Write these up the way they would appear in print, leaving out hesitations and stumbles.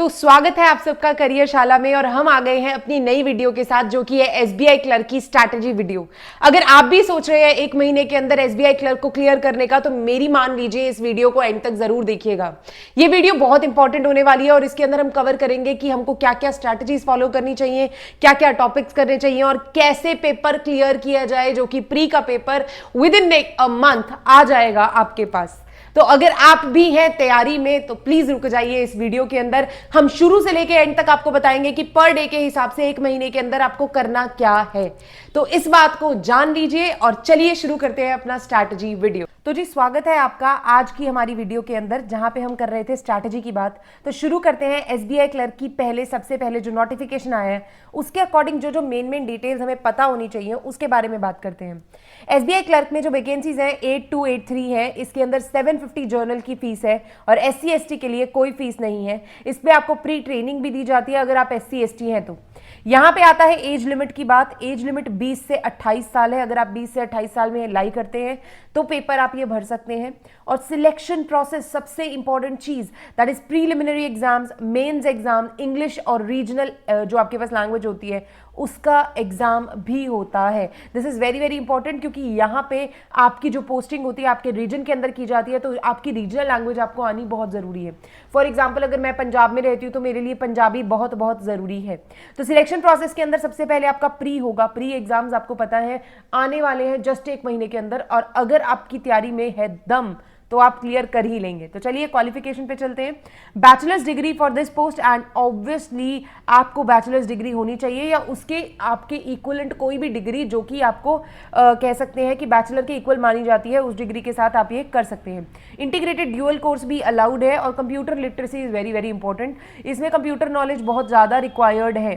तो स्वागत है आप सबका करियर शाला में और हम आ गए हैं अपनी नई वीडियो के साथ जो कि है एसबीआई क्लर्क की स्ट्रैटेजी वीडियो। अगर आप भी सोच रहे हैं एक महीने के अंदर एसबीआई क्लर्क को क्लियर करने का तो मेरी मान लीजिए इस वीडियो को एंड तक जरूर देखिएगा। ये वीडियो बहुत इंपॉर्टेंट होने वाली है और इसके अंदर हम कवर करेंगे कि हमको क्या क्या स्ट्रैटेजीज फॉलो करनी चाहिए, क्या क्या टॉपिक्स करने चाहिए और कैसे पेपर क्लियर किया जाए जो कि प्री का paper within a month आ जाएगा आपके पास। तो अगर आप भी हैं तैयारी में तो प्लीज रुक जाइए इस वीडियो के अंदर। हम शुरू से लेके एंड तक आपको बताएंगे कि पर डे के हिसाब से एक महीने के अंदर आपको करना क्या है। तो इस बात को जान लीजिए और चलिए शुरू करते हैं अपना स्ट्रैटेजी वीडियो। तो जी स्वागत है आपका आज की हमारी वीडियो के अंदर जहां पे हम कर रहे थे स्ट्रैटेजी की बात। तो शुरू करते हैं एसबीआई क्लर्क की सबसे पहले जो नोटिफिकेशन आया है उसके अकॉर्डिंग जो मेन डिटेल्स हमें पता होनी चाहिए उसके बारे में बात करते हैं। एसबीआई क्लर्क में जो वैकेंसीज है 8283 है, इसके अंदर 750 जर्नल की फीस है और SC ST के लिए कोई फीस नहीं है। इस पे आपको प्री ट्रेनिंग भी दी जाती है अगर आप SC ST हैं तो। यहाँ पे आता है एज लिमिट की बात। एज लिमिट 20 से 28 साल है। अगर आप 20 से 28 साल में लाई करते हैं तो पेपर आप ये भर सकते हैं। और सिलेक्शन प्रोसेस सबसे इंपॉर्टेंट चीज that is preliminary exams, mains exam, English और रीजनल जो आपके पास लैंग्वेज होती है उसका एग्जाम भी होता है। This is very very important क्योंकि यहाँ पे आपकी जो पोस्टिंग होती है आपके रीजन के अंदर की जाती है तो आपकी रीजनल लैंग्वेज आपको आनी बहुत जरूरी है। फॉर एग्जाम्पल अगर मैं पंजाब में रहती हूँ तो मेरे लिए पंजाबी बहुत बहुत जरूरी है। तो सिलेक्शन प्रोसेस के अंदर सबसे पहले आपका प्री होगा। प्री एग्जाम्स आपको पता है आने वाले हैं जस्ट एक महीने के अंदर और अगर आपकी तैयारी में है दम तो आप क्लियर कर ही लेंगे। तो चलिए क्वालिफिकेशन पे चलते हैं। Bachelors degree for this post and obviously आपको बैचलर्स डिग्री होनी चाहिए या उसके आपके इक्वलेंट कोई भी डिग्री जो कि आपको कह सकते हैं कि बैचलर के इक्वल मानी जाती है उस डिग्री के साथ आप ये कर सकते हैं। इंटीग्रेटेड ड्यूअल कोर्स भी अलाउड है और computer literacy is very very important. इसमें कंप्यूटर नॉलेज बहुत ज़्यादा रिक्वायर्ड है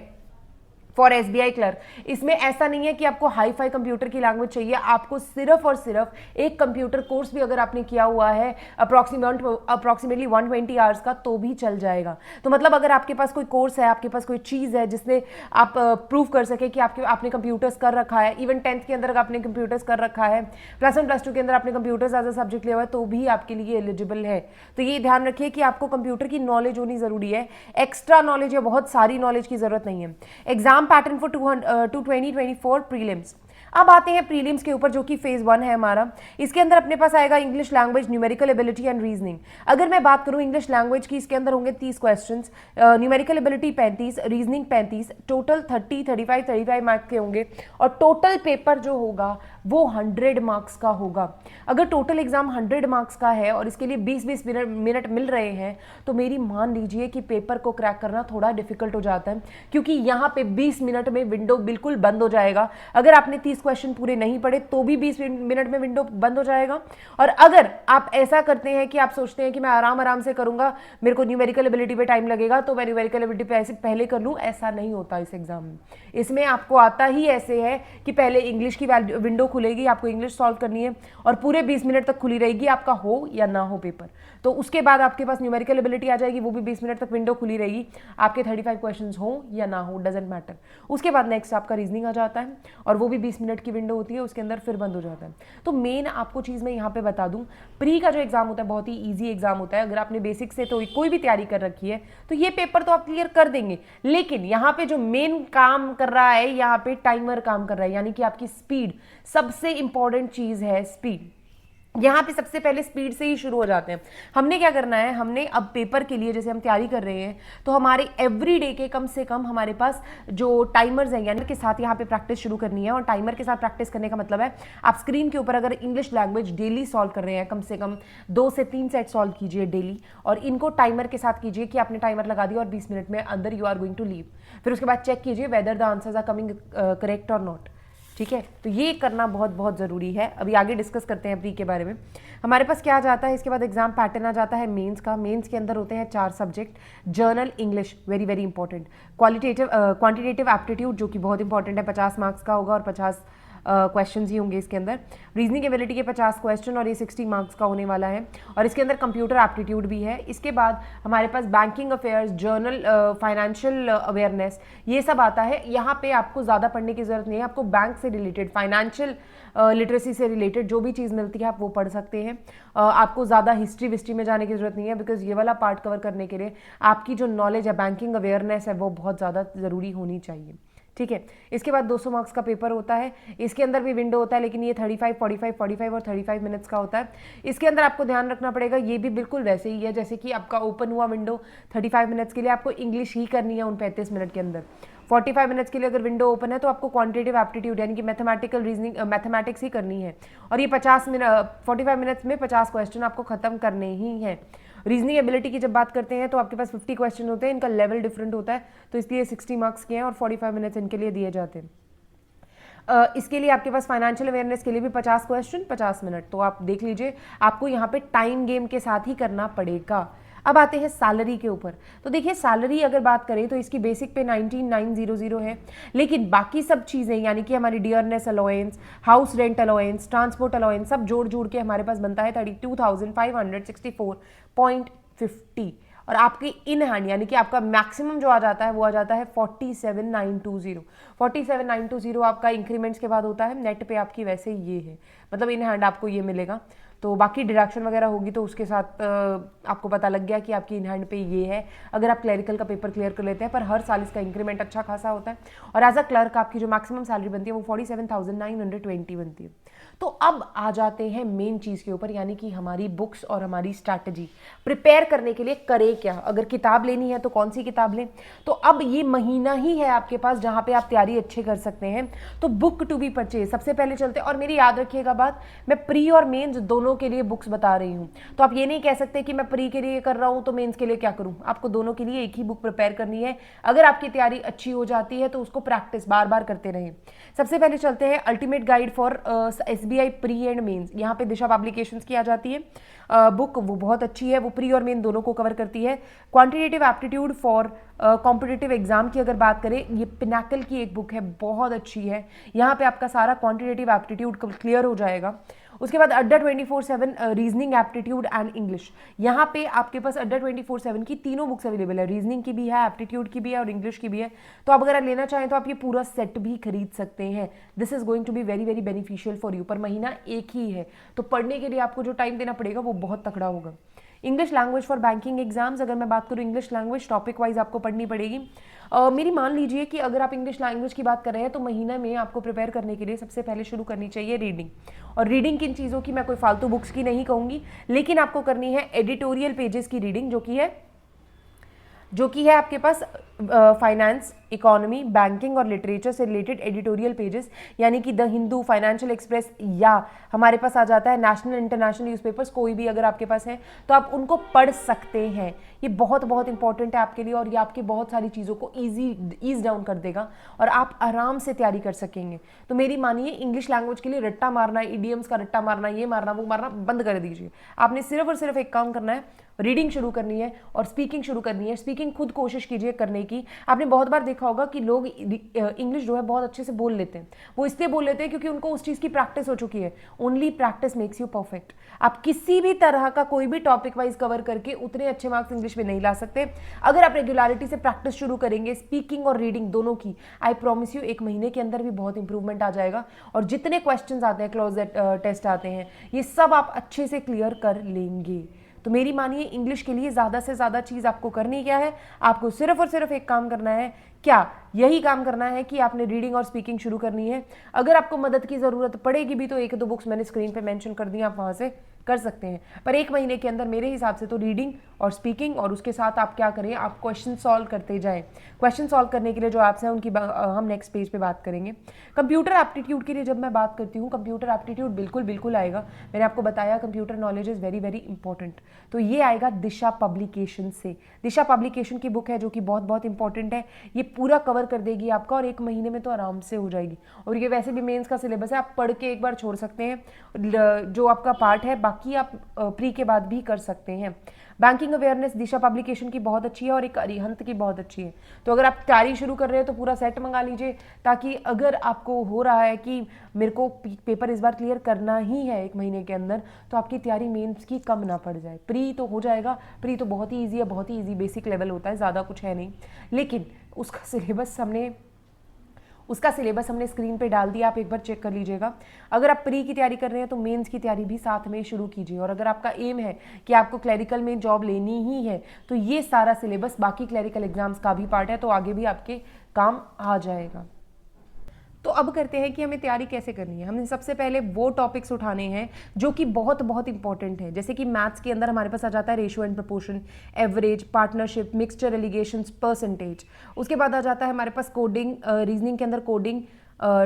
फॉर एसबीआई क्लर्क। इसमें ऐसा नहीं है कि आपको हाई फाई कंप्यूटर की लैंग्वेज चाहिए, आपको सिर्फ और सिर्फ एक कंप्यूटर कोर्स भी अगर आपने किया हुआ है अप्रॉक्सीमेटली 120 आवर्स का तो भी चल जाएगा। तो मतलब अगर आपके पास कोई कोर्स है, आपके पास कोई चीज़ है जिसने आप प्रूव कर सके कि आपने कंप्यूटर्स कर रखा है, इवन 10th के अंदर आपने कंप्यूटर्स कर रखा है, +1 +2 के अंदर आपने कंप्यूटर्स एज अ सब्जेक्ट लिया हुआ है तो भी आपके लिए एलिजिबल है। तो ये ध्यान रखिए कि आपको कंप्यूटर की नॉलेज होनी जरूरी है, एक्स्ट्रा नॉलेज या बहुत सारी नॉलेज की जरूरत नहीं है। Exam pattern for 2024 prelims. अब आते हैं प्रीलिम्स के ऊपर जो कि फेज 1 है हमारा। इसके अंदर अपने पास आएगा English language, numerical ability and reasoning. अगर मैं बात करूं इंग्लिश लैंग्वेज की, इसके अंदर होंगे 30 questions, numerical ability 35, reasoning 35, total 35 marks के होंगे और टोटल पेपर जो होगा वो 100 मार्क्स का होगा। अगर टोटल एग्जाम 100 मार्क्स का है और इसके लिए 20-20 मिनट मिल रहे हैं तो मेरी मान लीजिए कि पेपर को क्रैक करना थोड़ा डिफिकल्ट हो जाता है क्योंकि यहाँ पे 20 मिनट में विंडो बिल्कुल बंद हो जाएगा। अगर आपने 30 क्वेश्चन पूरे नहीं पढ़े तो भी 20 मिनट में विंडो बंद हो जाएगा। और अगर आप ऐसा करते हैं कि आप सोचते हैं कि मैं आराम से करूंगा, मेरे को न्यूमेरिकल एबिलिटी पे टाइम लगेगा तो मैं न्यूमेरिकल एबिलिटी पहले कर लूँ, ऐसा नहीं होता इस एग्जाम में। इसमें आपको आता ही ऐसे है कि पहले इंग्लिश की विंडो खुलेगी, आपको इंग्लिश सॉल्व करनी है और पूरे 20 मिनट तक खुली रहेगी, आपका हो या ना हो पेपर। तो उसके बाद आपके पास न्यूमेरिकल एबिलिटी आ जाएगी, वो भी 20 मिनट तक विंडो खुली रहेगी, आपके 35 क्वेश्चंस हो या ना हो डजंट मैटर। उसके बाद नेक्स्ट आपका रीजनिंग आ जाता है और वो भी 20 मिनट की विंडो होती है, उसके अंदर फिर बंद हो जाता है। तो मेन आपको चीज़ मैं यहाँ पे बता दूँ, प्री का जो एग्जाम होता है बहुत ही ईजी एग्जाम होता है। अगर आपने बेसिक से तो कोई भी तैयारी कर रखी है तो ये पेपर तो आप क्लियर कर देंगे, लेकिन यहाँ पे जो मेन काम कर रहा है यहाँ पे टाइमर काम कर रहा है, यानी कि आपकी स्पीड सबसे इंपॉर्टेंट चीज है। स्पीड यहाँ पे सबसे पहले स्पीड से ही शुरू हो जाते हैं। हमने क्या करना है, हमने अब पेपर के लिए जैसे हम तैयारी कर रहे हैं तो हमारे एवरी डे के कम से कम हमारे पास जो टाइमर्स हैं यानी के साथ यहाँ पे प्रैक्टिस शुरू करनी है। और टाइमर के साथ प्रैक्टिस करने का मतलब है आप स्क्रीन के ऊपर अगर इंग्लिश लैंग्वेज डेली सॉल्व कर रहे हैं कम से कम 2 से 3 सेट सॉल्व कीजिए डेली और इनको टाइमर के साथ कीजिए कि आपने टाइमर लगा दिया और 20 मिनट में अंदर you are going to leave. फिर उसके बाद चेक कीजिए whether the answers are coming correct और नॉट। ठीक है, तो ये करना बहुत बहुत ज़रूरी है। अभी आगे डिस्कस करते हैं प्री के बारे में। हमारे पास क्या आ जाता है, इसके बाद एग्जाम पैटर्न आ जाता है मेंस का। मेंस के अंदर होते हैं 4 subject, journal, English very very important, quantitative aptitude जो कि बहुत इंपॉर्टेंट है, 50 मार्क्स का होगा और 50 क्वेश्चन ही होंगे इसके अंदर। रीजनिंग एबिलिटी के 50 क्वेश्चन और ये 60 मार्क्स का होने वाला है, और इसके अंदर कंप्यूटर एप्टीट्यूड भी है। इसके बाद हमारे पास banking affairs, journal, financial awareness, ये सब आता है। यहाँ पे आपको ज़्यादा पढ़ने की ज़रूरत नहीं है, आपको बैंक से रिलेटेड, फाइनेंशियल लिटरेसी से रिलेटेड जो भी चीज़ मिलती है आप वो पढ़ सकते हैं। आपको ज़्यादा हिस्ट्री में जाने की ज़रूरत नहीं है, बिकॉज ये वाला पार्ट कवर करने के लिए आपकी जो नॉलेज है, बैंकिंग अवेयरनेस है, वो बहुत ज़्यादा ज़रूरी होनी चाहिए। ठीक है, इसके बाद 200 मार्क्स का पेपर होता है। इसके अंदर भी विंडो होता है, लेकिन ये 35, 45, 45 और 35 मिनट्स का होता है। इसके अंदर आपको ध्यान रखना पड़ेगा, ये भी बिल्कुल वैसे ही है जैसे कि आपका ओपन हुआ विंडो 35 मिनट्स के लिए आपको इंग्लिश ही करनी है उन 35 मिनट के अंदर। 45 मिनट्स के लिए अगर विंडो ओपन है तो आपको क्वांटिटेटिव एप्टीट्यूड यानी कि मैथमेटिकल रीजनिंग, मैथमेटिक्स ही करनी है, और ये 45 मिनट्स में 50 क्वेश्चन आपको खत्म करने ही हैं। रीजनिंग एबिलिटी की जब बात करते हैं तो आपके पास 50 क्वेश्चन होते हैं, इनका लेवल डिफरेंट होता है, तो इसलिए 60 मार्क्स के हैं और 45 मिनट्स इनके लिए दिए जाते हैं। इसके लिए आपके पास फाइनेंशियल अवेयरनेस के लिए भी 50 क्वेश्चन 50 मिनट, तो आप देख लीजिए आपको यहाँ पे टाइम गेम के साथ ही करना पड़ेगा। अब आते हैं सैलरी के ऊपर। तो देखिए सैलरी अगर बात करें तो इसकी बेसिक पे 19,900 है, लेकिन बाकी सब चीज़ें यानी कि हमारी dearness allowance, house rent allowance, transport allowance सब जोड़ के हमारे पास बनता है 32,564.50, और आपकी इन हैंड यानी कि आपका मैक्सिमम जो आ जाता है वो आ जाता है 47,920। 47,920 आपका इंक्रीमेंट्स के बाद होता है, नेट पे आपकी वैसे ये है, मतलब इन हैंड आपको ये मिलेगा। तो बाकी डिडक्शन वगैरह होगी तो उसके साथ आपको पता लग गया कि आपकी इन हैंड पे ये है, अगर आप क्लरिकल का पेपर क्लियर कर लेते हैं। पर हर साल इसका इंक्रीमेंट अच्छा खासा होता है, और एज अ क्लर्क आपकी जो मैक्सिमम सैलरी बनती है वो 47,920 बनती है। तो अब आ जाते हैं मेन चीज़ के ऊपर, यानी कि हमारी बुक्स और हमारी स्ट्रैटेजी प्रिपेयर करने के लिए करें क्या। अगर किताब लेनी है तो कौन सी किताब लें, तो अब ये महीना ही है आपके पास जहाँ पे आप तैयारी अच्छे कर सकते हैं। तो बुक टू बी परचेज सबसे पहले चलते हैं, और मेरी याद रखिएगा बात, मैं प्री और मेंस दोनों के लिए बुक्स बता रही हूँ, तो आप ये नहीं कह सकते कि मैं प्री के लिए कर रहा हूँ तो मेंस के लिए क्या करूँ। आपको दोनों के लिए एक ही बुक प्रिपेयर करनी है। अगर आपकी तैयारी अच्छी हो जाती है तो उसको प्रैक्टिस बार बार करते रहें। सबसे पहले चलते हैं ultimate guide for SBI pre and mains. यहाँ पे दिशा पब्लिकेशंस की आ जाती है बुक, वो बहुत अच्छी है, वो प्री और मेन दोनों को कवर करती है। Quantitative aptitude for competitive exam की अगर बात करें, ये पिनाकल की एक बुक है, बहुत अच्छी है। यहाँ पे आपका सारा क्वांटिटेटिव एप्टीट्यूड क्लियर हो जाएगा। उसके बाद अड्डा 24/7 रीजनिंग एप्टीट्यूड एंड इंग्लिश, यहाँ पे आपके पास अड्डा 24/7 की तीनों बुक्स अवेलेबल है, रीजनिंग की भी है, एप्टीट्यूड की भी है और इंग्लिश की भी है। तो आप अगर लेना चाहें तो आप ये पूरा सेट भी खरीद सकते हैं। This is going to be very very beneficial for you. पर महीना एक ही है, तो पढ़ने के लिए आपको जो टाइम देना पड़ेगा वो बहुत तकड़ा होगा। English language for banking exams, अगर मैं बात करूँ इंग्लिश लैंग्वेज टॉपिक वाइज आपको पढ़नी पड़ेगी। मेरी मान लीजिए कि अगर आप इंग्लिश लैंग्वेज की बात कर रहे हैं तो महीना में आपको प्रिपेयर करने के लिए सबसे पहले शुरू करनी चाहिए रीडिंग। और रीडिंग किन चीज़ों की, मैं कोई फालतू बुक्स की नहीं कहूँगी, लेकिन आपको करनी है एडिटोरियल पेजेस की रीडिंग, जो कि है आपके पास फाइनेंस, इकोनॉमी, बैंकिंग और लिटरेचर से रिलेटेड एडिटोरियल पेजेस, यानी कि द हिंदू, फाइनेंशियल एक्सप्रेस, या हमारे पास आ जाता है नेशनल इंटरनेशनल न्यूज़पेपर्स, कोई भी अगर आपके पास है तो आप उनको पढ़ सकते हैं। ये बहुत बहुत इंपॉर्टेंट है आपके लिए, और ये आपकी बहुत सारी चीज़ों को ईज डाउन कर देगा और आप आराम से तैयारी कर सकेंगे। तो मेरी मानिए, इंग्लिश लैंग्वेज के लिए रट्टा मारना, इडियम्स का रट्टा मारना, ये मारना वो मारना बंद कर दीजिए। आपने सिर्फ और सिर्फ एक काम करना है, रीडिंग शुरू करनी है और स्पीकिंग शुरू करनी है। स्पीकिंग खुद कोशिश कीजिए करने की। आपने बहुत बार देखा होगा कि लोग इंग्लिश जो है बहुत अच्छे से बोल लेते हैं, वो इसलिए बोल लेते हैं क्योंकि उनको उस चीज़ की प्रैक्टिस हो चुकी है। Only practice makes you perfect. आप किसी भी तरह का कोई भी टॉपिक वाइज कवर करके उतने अच्छे मार्क्स इंग्लिश में नहीं ला सकते। अगर आप रेगुलरिटी से प्रैक्टिस शुरू करेंगे स्पीकिंग और रीडिंग दोनों की, आई प्रॉमिस यू एक महीने के अंदर भी बहुत इंप्रूवमेंट आ जाएगा। और जितने क्वेश्चन आते हैं, क्लोज टेस्ट आते हैं, ये सब आप अच्छे से क्लियर कर लेंगे। तो मेरी मानिए, इंग्लिश के लिए ज़्यादा से ज़्यादा चीज़ आपको करनी क्या है, आपको सिर्फ और सिर्फ एक काम करना है। क्या यही काम करना है कि आपने रीडिंग और स्पीकिंग शुरू करनी है। अगर आपको मदद की ज़रूरत पड़ेगी भी तो एक दो बुक्स मैंने स्क्रीन पे मेंशन कर दी, आप वहाँ से कर सकते हैं। पर एक महीने के अंदर मेरे हिसाब से तो रीडिंग और स्पीकिंग, और उसके साथ आप क्या करें, आप क्वेश्चन सॉल्व करते जाएं। क्वेश्चन सॉल्व करने के लिए जो ऐप्स हैं उनकी हम नेक्स्ट पेज पे बात करेंगे। कंप्यूटर एप्टीट्यूड के लिए जब मैं बात करती हूँ, कंप्यूटर एप्टीट्यूड बिल्कुल आएगा। मैंने आपको बताया computer knowledge is very very important, तो ये आएगा दिशा पब्लिकेशन से। दिशा पब्लिकेशन की बुक है जो कि बहुत बहुत इंपॉर्टेंट है। ये पूरा कवर कर देगी आपका, और एक महीने में तो आराम से हो जाएगी। और ये वैसे भी मेंस का सिलेबस है, आप पढ़ के एक बार छोड़ सकते हैं जो आपका पार्ट है, बाकी बाकी आप प्री के बाद भी कर सकते हैं। बैंकिंग अवेयरनेस दिशा पब्लिकेशन की बहुत अच्छी है और एक अरिहंत की बहुत अच्छी है। तो अगर आप तैयारी शुरू कर रहे हैं तो पूरा सेट मंगा लीजिए, ताकि अगर आपको हो रहा है कि मेरे को पेपर इस बार क्लियर करना ही है 1 महीने के अंदर, तो आपकी तैयारी मेंस की कम ना पड़ जाए। प्री तो हो जाएगा, प्री तो बहुत ही ईजी है, बहुत ही ईजी बेसिक लेवल होता है, ज़्यादा कुछ है नहीं, लेकिन उसका सिलेबस हमने स्क्रीन पे डाल दिया, आप एक बार चेक कर लीजिएगा। अगर आप प्री की तैयारी कर रहे हैं तो मेंस की तैयारी भी साथ में शुरू कीजिए। और अगर आपका एम है कि आपको क्लरिकल में जॉब लेनी ही है, तो ये सारा सिलेबस बाकी क्लरिकल एग्जाम्स का भी पार्ट है, तो आगे भी आपके काम आ जाएगा। तो अब करते हैं कि हमें तैयारी कैसे करनी है। हमने सबसे पहले वो टॉपिक्स उठाने हैं जो कि बहुत बहुत इंपॉर्टेंट है। जैसे कि मैथ्स के अंदर हमारे पास आ जाता है ratio and proportion, average, partnership, mixture, allegations, percentage. उसके बाद आ जाता है हमारे पास कोडिंग, रीजनिंग के अंदर coding,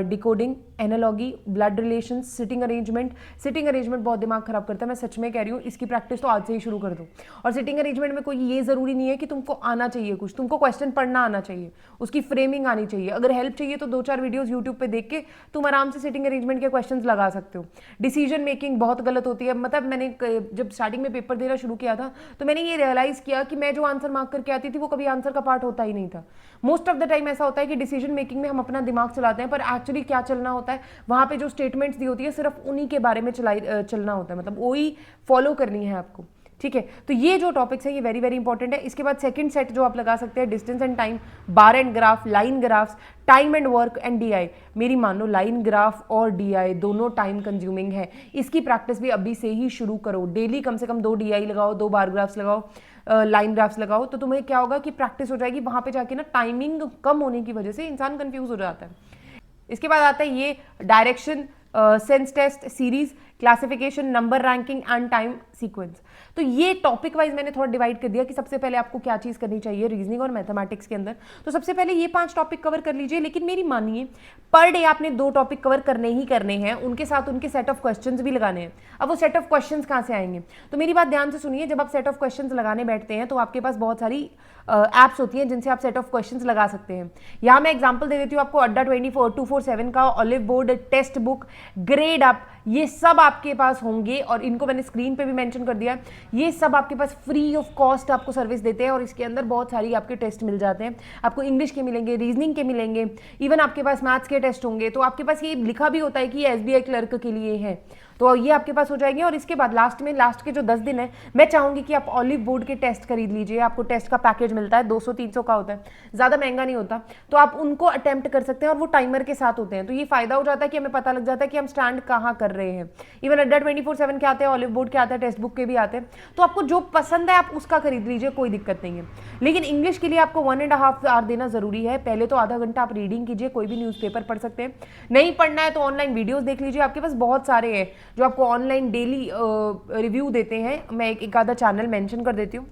decoding, analogy, blood relations, sitting arrangement. Sitting arrangement बहुत दिमाग खराब करता है, मैं सच में कह रही हूँ, इसकी प्रैक्टिस तो आज से ही शुरू कर दो। और सिटिंग अरेंजमेंट में कोई ये जरूरी नहीं है कि तुमको आना चाहिए कुछ, तुमको क्वेश्चन पढ़ना आना चाहिए, उसकी फ्रेमिंग आनी चाहिए। अगर हेल्प चाहिए तो 2-4 वीडियोस यूट्यूब पे देख के तुम आराम से सिटिंग अरेंजमेंट के क्वेश्चंस लगा सकते हो। डिसीजन मेकिंग बहुत गलत होती है। मतलब मैंने जब स्टार्टिंग में पेपर देना शुरू किया था तो मैंने ये रियलाइज किया कि मैं जो आंसर मार्क करके आती थी वो कभी आंसर का पार्ट होता ही नहीं था। मोस्ट ऑफ द टाइम ऐसा होता है कि डिसीजन मेकिंग में हम अपना दिमाग चलाते हैं, पर एक्चुअली क्या चलना होता है, वहां पे जो स्टेटमेंट्स दी होती है सिर्फ उन्हीं के बारे में चलना होता है, मतलब वही फॉलो करनी है आपको। ठीक है, तो ये जो टॉपिक्स है ये वेरी वेरी इंपॉर्टेंट है। इसके बाद सेकंड सेट जो आप लगा सकते हैं, distance and time, bar and graph, line graphs, time and work and DI. मेरी मान लो लाइन ग्राफ और डीआई दोनों टाइम कंज्यूमिंग है, इसकी प्रैक्टिस भी अभी से ही शुरू करो। डेली कम से कम 2 डीआई लगाओ, 2 बार ग्राफ्स लगाओ, लाइन ग्राफ्स लगाओ, तो तुम्हें क्या होगा कि प्रैक्टिस हो जाएगी। वहां पे जाके ना टाइमिंग कम होने की वजह से इंसान कंफ्यूज हो जाता है। इसके बाद आता है ये direction, sense test, series, classification, number ranking and time sequence. तो ये टॉपिक वाइज मैंने थोड़ा डिवाइड कर दिया कि सबसे पहले आपको क्या चीज करनी चाहिए रीजनिंग और मैथमेटिक्स के अंदर। तो सबसे पहले ये 5 टॉपिक कवर कर लीजिए, लेकिन मेरी मानिए पर डे आपने 2 टॉपिक कवर करने ही करने हैं, उनके साथ उनके सेट ऑफ क्वेश्चंस भी लगाने हैं। अब वो सेट ऑफ क्वेश्चंस कहां से आएंगे, तो मेरी बात ध्यान से सुनिए। जब आप सेट ऑफ क्वेश्चंस लगाने बैठते हैं तो आपके पास बहुत सारी एप्स होती हैं जिनसे आप सेट ऑफ क्वेश्चंस लगा सकते हैं। यहां मैं एग्जांपल दे देती हूं आपको, अड्डा 247 का, Oliveboard, Testbook, Gradeup, ये सब आपके पास होंगे और इनको मैंने स्क्रीन पे भी मेंशन कर दिया। ये सब आपके पास फ्री ऑफ कॉस्ट आपको सर्विस देते हैं और इसके अंदर बहुत सारी आपके टेस्ट मिल जाते हैं। आपको इंग्लिश के मिलेंगे, रीजनिंग के मिलेंगे, इवन आपके पास मैथ्स के टेस्ट होंगे। तो आपके पास ये लिखा भी होता है कि ये एसबीआई क्लर्क के लिए है, तो ये आपके पास हो जाएंगे। और इसके बाद लास्ट के जो 10 दिन है, मैं चाहूंगी कि आप ऑलिव बोर्ड के टेस्ट खरीद लीजिए। आपको टेस्ट का पैकेज मिलता है, 200-300 का होता है, ज्यादा महंगा नहीं होता। तो आप उनको अटेम्प्ट कर सकते हैं और वो टाइमर के साथ होते हैं। तो ये फायदा हो जाता है कि हमें पता लग जाता है कि हम स्टैंड कहाँ कर रहे हैं। इवन अड्डा 24/7 के आते हैं, ऑलिव बोर्ड के आते हैं, टेक्स्ट बुक के भी आते हैं। तो आपको जो पसंद है आप उसका खरीद लीजिए, कोई दिक्कत नहीं है। लेकिन इंग्लिश के लिए आपको 1.5 आवर देना जरूरी है। पहले तो आधा घंटा आप रीडिंग कीजिए, कोई भी न्यूज़पेपर पढ़ सकते हैं। नहीं पढ़ना है तो ऑनलाइन वीडियोस देख लीजिए, आपके पास बहुत सारे हैं जो आपको ऑनलाइन डेली रिव्यू देते हैं। मैं एक आधा चैनल मेंशन कर देती हूँ,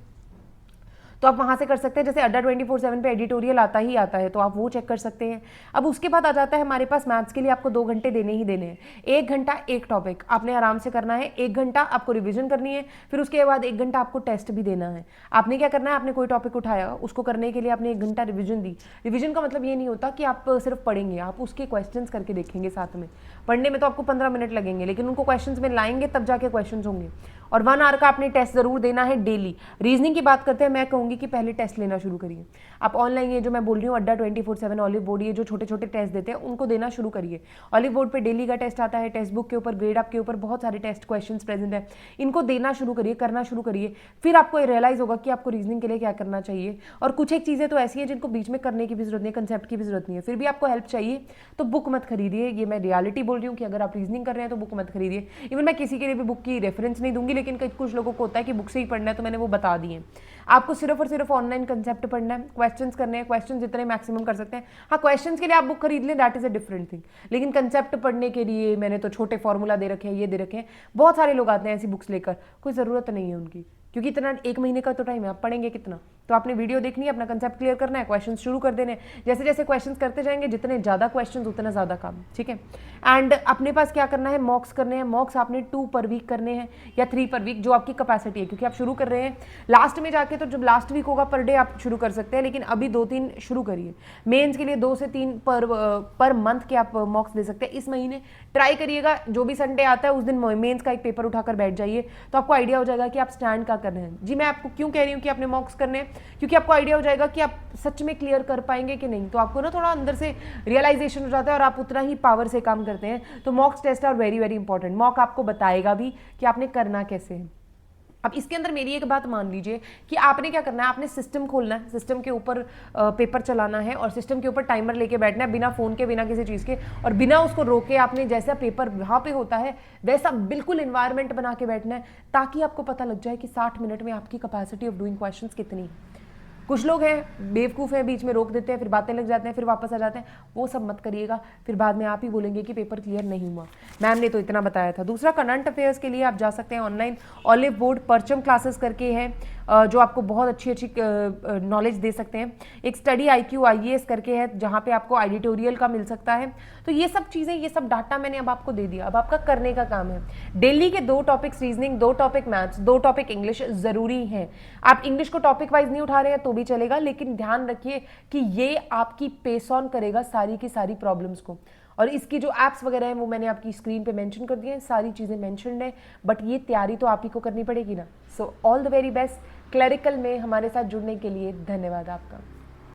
तो आप वहां से कर सकते हैं। जैसे अड्डा 24/7 पे एडिटोरियल आता ही आता है, तो आप वो चेक कर सकते हैं। अब उसके बाद आ जाता है हमारे पास मैथ्स के लिए आपको 2 घंटे देने ही देने हैं। 1 घंटा एक टॉपिक आपने आराम से करना है, 1 घंटा आपको रिविजन करनी है, फिर उसके बाद 1 घंटा आपको टेस्ट भी देना है। आपने क्या करना है, आपने कोई टॉपिक उठाया, उसको करने के लिए आपने 1 घंटा रिविजन दी। रिविजन का मतलब ये नहीं होता कि आप सिर्फ पढ़ेंगे, आप उसके क्वेश्चन करके देखेंगे साथ में। पढ़ने में तो आपको 15 मिनट लगेंगे, लेकिन उनको क्वेश्चन में लाएंगे तब जाके क्वेश्चन होंगे। और 1 आवर का आपने टेस्ट जरूर देना है डेली। रीजनिंग की बात करते हैं, मैं कहूंगी कि पहले टेस्ट लेना शुरू करिए। आप ऑनलाइन ये जो मैं बोल रही हूँ अड्डा 24/7, ऑलिव बोर्ड, ये जो छोटे छोटे टेस्ट देते हैं उनको देना शुरू करिए। ऑलिव बोर्ड पे डेली का टेस्ट आता है, टेक्स्ट बुक के ऊपर, ग्रेड अप के ऊपर बहुत सारे टेस्ट क्वेश्चंस प्रेजेंट है। इनको देना शुरू करिए, करना शुरू करिए। फिर आपको रियलाइज होगा कि आपको रीजनिंग के लिए क्या करना चाहिए। और कुछ एक चीजें तो ऐसी हैं जिनको बीच में करने की भी जरूरत नहीं है, कंसेप्ट की भी जरूरत नहीं है। फिर भी आपको हेल्प चाहिए तो बुक मत खरीदिए। ये मैं रियलिटी बोल रही हूँ कि अगर आप रीजनिंग कर रहे हैं तो बुक मत खरीदिए। इवन मैं किसी के लिए भी बुक की रेफरेंस नहीं दूंगी, लेकिन कुछ लोगों को होता है कि बुक से ही पढ़ना है, तो मैंने वो बता दिए। आपको सिर्फ और सिर्फ ऑनलाइन कंसेप्ट पढ़ना है, क्वेश्चंस करने हैं, क्वेश्चंस जितने मैक्सिमम कर सकते हैं। हाँ, क्वेश्चंस के लिए आप बुक खरीद लें, that is a different thing. लेकिन कंसेप्ट पढ़ने के लिए मैंने तो छोटे फॉर्मूला दे रखे हैं, ये दे रखे हैं। बहुत सारे लोग आते हैं ऐसी बुक्स लेकर, कोई ज़रूरत नहीं है उनकी, क्योंकि इतना 1 महीने का तो टाइम है, आप पढ़ेंगे कितना? तो आपने वीडियो देखनी है, अपना कंसेप्ट क्लियर करना है, क्वेश्चन शुरू कर देने, जैसे जैसे क्वेश्चन करते जाएंगे, जितने ज़्यादा क्वेश्चन उतना ज़्यादा काम, ठीक है। एंड अपने पास क्या करना है, मॉक्स करने हैं। मॉक्स आपने 2 पर वीक करने हैं या 3 पर वीक, जो आपकी कैपेसिटी है, क्योंकि आप शुरू कर रहे हैं लास्ट में जाके, तो जब लास्ट वीक होगा पर डे आप शुरू कर सकते हैं, लेकिन अभी 2-3 शुरू करिए। मेंस के लिए 2 से 3 पर मंथ के आप मॉक्स दे सकते हैं। इस महीने ट्राई करिएगा, जो भी संडे आता है उस दिन मेंस का एक पेपर उठाकर बैठ जाइए, तो आपको आइडिया हो जाएगा कि आप स्टैंड क्या कर रहे हैं। जी मैं आपको क्यों कह रही हूँ कि आपने मॉक्स करने हैं, क्योंकि आपको आइडिया हो जाएगा कि आप सच में क्लियर कर पाएंगे कि नहीं। तो आपको ना थोड़ा अंदर से रियलाइजेशन हो जाता है और आप उतना ही पावर से काम करते हैं। तो mock test are very very important. Mock आपको बताएगा भी कि आपने करना कैसे है। अब इसके अंदर मेरी एक बात मान लीजिए कि आपने क्या करना है, आपने सिस्टम खोलना है, सिस्टम के ऊपर पेपर चलाना है और सिस्टम के ऊपर टाइमर लेके बैठना है, बिना फोन के, बिना किसी चीज़ के, और बिना उसको रोके आपने जैसा पेपर वहाँ पे होता है वैसा बिल्कुल इन्वायरमेंट बना के बैठना है, ताकि आपको पता लग जाए कि 60 मिनट में आपकी कैपेसिटी ऑफ डूइंग क्वेश्चंस कितनी है। कुछ लोग हैं बेवकूफ़ हैं, बीच में रोक देते हैं, फिर बातें लग जाते हैं, फिर वापस आ जाते हैं। वो सब मत करिएगा, फिर बाद में आप ही बोलेंगे कि पेपर क्लियर नहीं हुआ, मैम ने तो इतना बताया था। दूसरा, करंट अफेयर्स के लिए आप जा सकते हैं ऑनलाइन, ऑलिव बोर्ड परचम क्लासेस करके है, जो आपको बहुत अच्छी अच्छी नॉलेज दे सकते हैं। एक स्टडी IQ IAS करके है, जहाँ पे आपको एडिटोरियल का मिल सकता है। तो ये सब चीज़ें, ये सब डाटा मैंने अब आपको दे दिया। अब आपका करने का काम है, डेली के 2 topics reasoning, 2 topic maths, 2 topic English ज़रूरी हैं। आप इंग्लिश को टॉपिक वाइज नहीं उठा रहे हैं तो भी चलेगा, लेकिन ध्यान रखिए कि ये आपकी पेस ऑन करेगा सारी की सारी प्रॉब्लम्स को। और इसकी जो एप्स वगैरह हैं वो मैंने आपकी स्क्रीन पे मेंशन कर दिए हैं, सारी चीज़ें मेंशन्ड है, बट ये तैयारी तो आप ही को करनी पड़ेगी ना। So all the very best. Clerical में हमारे साथ जुड़ने के लिए धन्यवाद आपका।